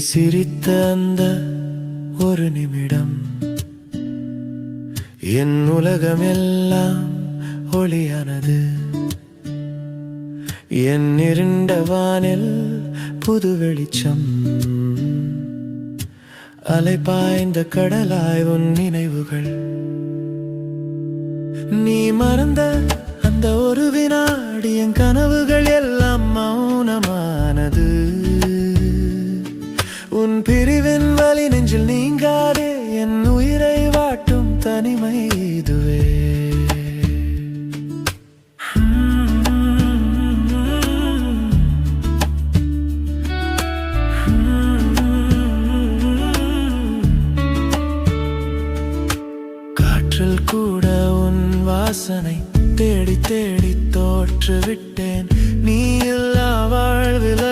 சிரித்த அந்த ஒரு நிமிடம் என் உலகமெல்லாம் ஒளியானது. என் இருண்ட வானில் புது வெளிச்சம், அலை பாய்ந்த கடலாய் உன் நினைவுகள். நீ மறந்த அந்த ஒரு வினாடி என் கனவுகள் எல்லாம் மௌனமானது. உன் பிரிவின் வலி நெஞ்சில் நீங்காதே, என் உயிரை வாட்டும் தனிமை இதுவே. காற்றில் கூட உன் வாசனை தேடி தேடி தோற்றுவிட்டேன். நீ இல்லா வாழ்வில்